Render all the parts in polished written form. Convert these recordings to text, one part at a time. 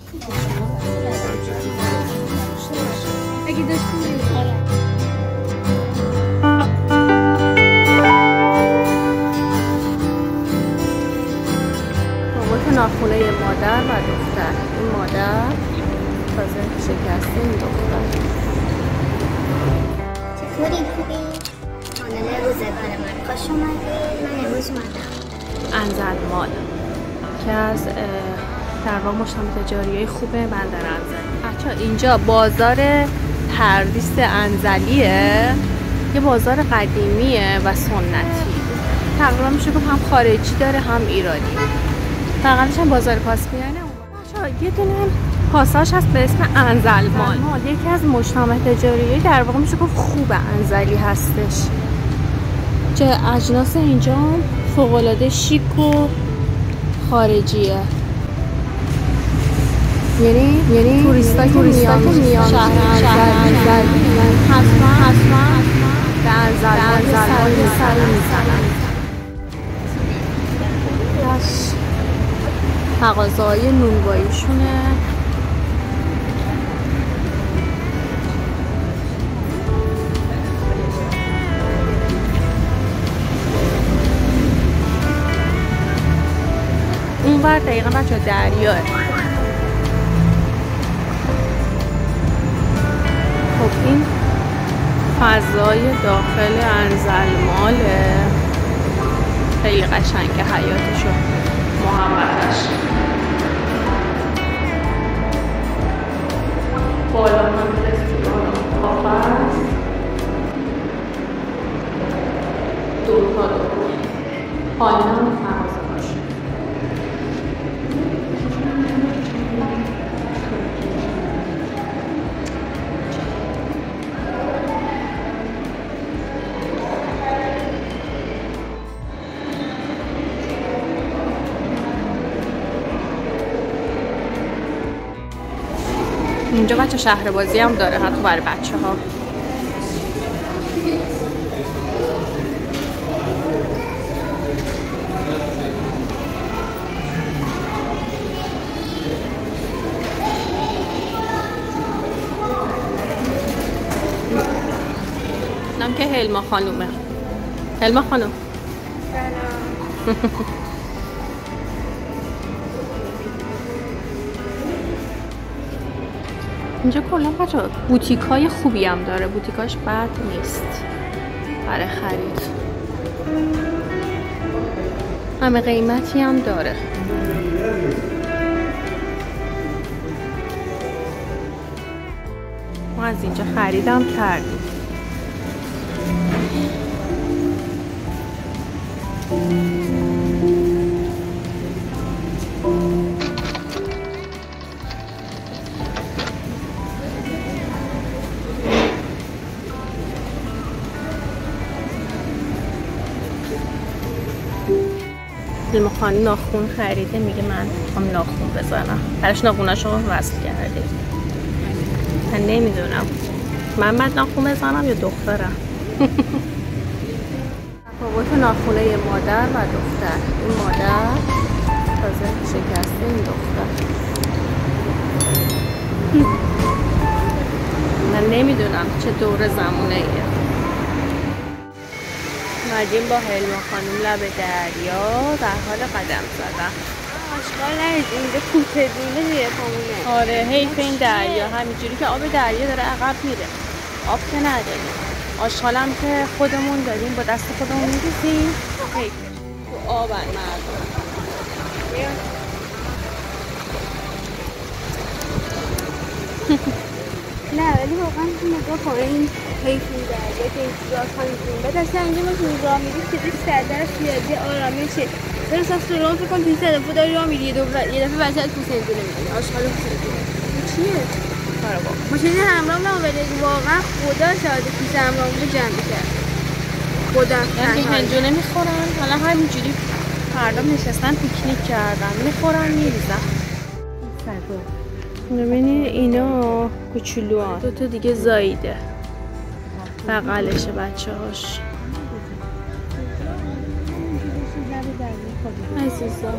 اگه داشتیم ربات ناخونه مادر و دختر. این مادر تازه شکسته، این دختر. چطوری خوبی؟ کانال روزگار من خوش اومدی. من امروز اومدم انزلمال که از در واقع مشتمل تجاریای خوبه بندر انزلی. بچه‌ها اینجا بازار پردیس انزلیه، یه بازار قدیمیه و سنتی. تقریبا میشه گفت هم خارجی داره هم ایرانی. فقطش هم بازار کاسپیانه. بچه‌ها یه دونه پاساژ هست به اسم انزلمال. یکی از مجتمع تجاریایی در واقع میشه گفت خوب انزلی هستش. چه اجناس اینجا فوق‌العاده شیک و خارجیه. یعنی توریستایی که میان شهر انزلی حتما به انزلمال سر میزنن. مغازه‌های نونواییشونه. اونور دقیقا بچه دریاه. خب این فضای داخل انزلماله، خیلی قشنگه حیاتشو محمدش. بالا هم رستوران کافه است، دو تا پایین هم مغازه باشه. اینجا بچه شهر بازی هم داره حتی برای بچه ها. نم که هلما خانومه. هلما خانوم اینجا کلا بچه بوتیک های خوبی هم داره، بوتیکاش بد نیست برای خرید، همه قیمتی هم داره. ما از اینجا خریدم کردیم. هلما خانم ناخون خریده، میگه من میخوام ناخون بزنم. براش ناخوناشو وصل کرده. من نمیدونم من باید ناخون بزنم یا دخترم. تفاوت ناخونه مادر و دختر. این مادر تازه شکسته، این دختر. من نمیدونم چه دور زمونه ایه. اومدیم با هلما خانم لب دریا در حال قدم زدن. آشغال نرید اینجا کوته دونه زیر پامونه. آره حیف این دریا، همینجوری که آب دریا داره عقب میره، آب که نداریم. آشغالم که خودمون داریم با دست خودمون میریزیم، حیف تو آب مردم. نه ولی واقعا نگاه کن این حیف این دریا که اینجا کنیم. بعد اصلا اینجا ما تو راه میریم که دیگه سردرش بیادی آرامیشه. در اصلا سلام فکر کنم 500 دفعه داری راه میری، یه دفعه بچه از پوسنجونه میگیری. آشغال پوسنجونه این چیه؟ کارا با ماشین همراه ما ولی واقعا خدا شاید پیش همراه رو جمع کرد. خدا یعنی هنجونه میخورن، حالا همینجوری فردا نشستن پیکنیک کردن، میخورن میریزن. سگو ببینید اینا کوچولوان، دوتا دیگه زاییده بغلشه بچه هاش. عزیزا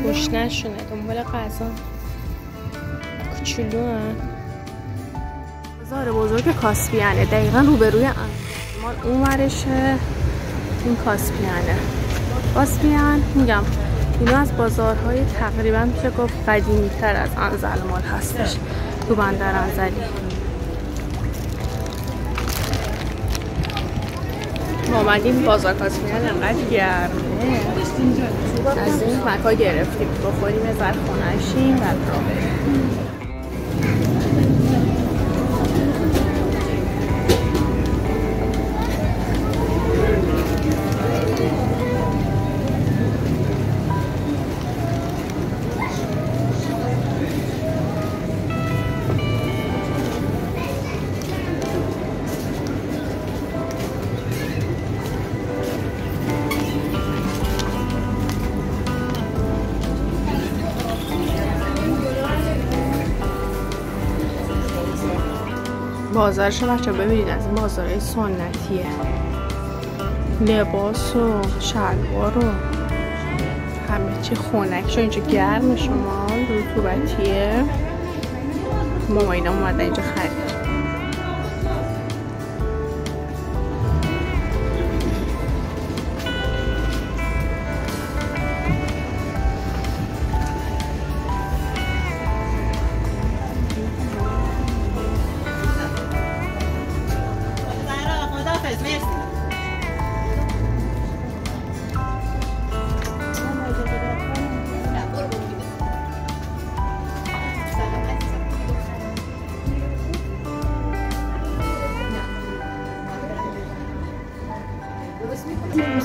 گشنشونه دنبال غذا کوچولو هم. بازار بزرگ کاسپیانه دقیقا روبروی مال اون ورشه. این کاسپیان میگم اینا از بازارهای تقریبا میشه گفت قدیمی تر از انزلمال هستش تو بندر انزلی. ما اومدیم بازار کاسپیان انقدر گرمه از این مکا گرفتیم بخوریم یه ذره خنک‌شیم بعد راه بریم. بازارش بچه ببینید از این بازارهای سنتیه. لباس و شلوار و همه چی خنک شو. اینجا گرم شما رطوبتیه. ماماینا اومدن اینجا خرید.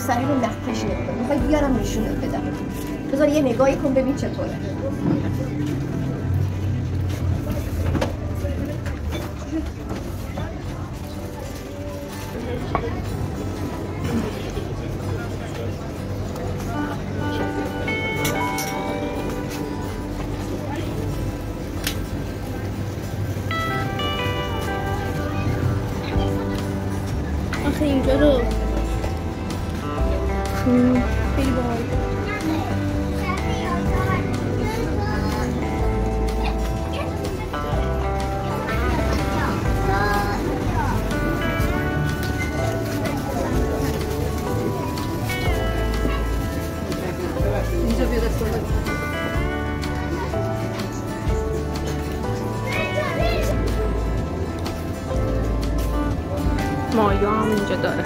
سری رو نقدش نمی‌کنم. میخوای بیارم نشونت بدم. بذار یه نگاهی کن ببین چطوره. آخه اینجا رو خیلی باحال. اینجا بیا دست بده. مایا هم اینجا داره.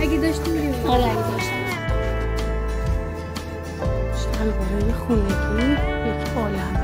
اگه داشتی می‌ریم. آره اگه داشتم. شلوارای خونگی یک عالمه.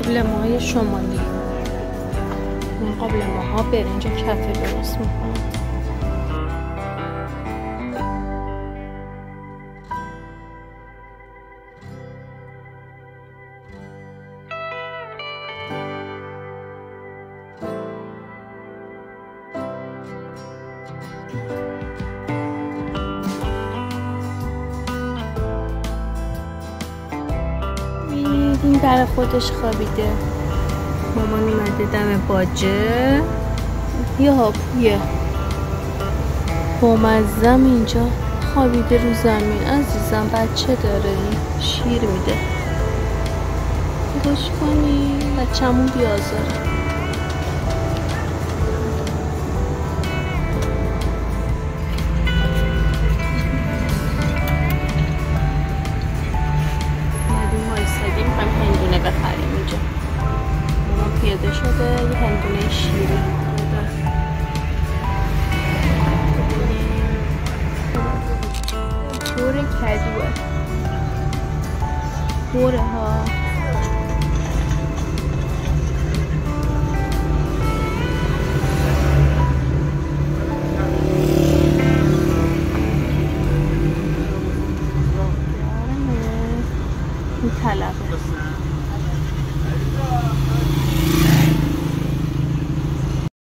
قابلمه‌های شمالی. این قابلمه‌ها برنج و کته درست می‌کنن. این در خودش خوابیده. مامان اومده دم باجه. یه هاپویه بامزم اینجا خوابیده رو زمین. عزیزم بچه داره، این شیر میده. خوش کنی بچه‌مون بیازاره. بخریم اینجا. مامان پیاده شده یه هندونه شیری دور کدوه دوره ها. این طلبه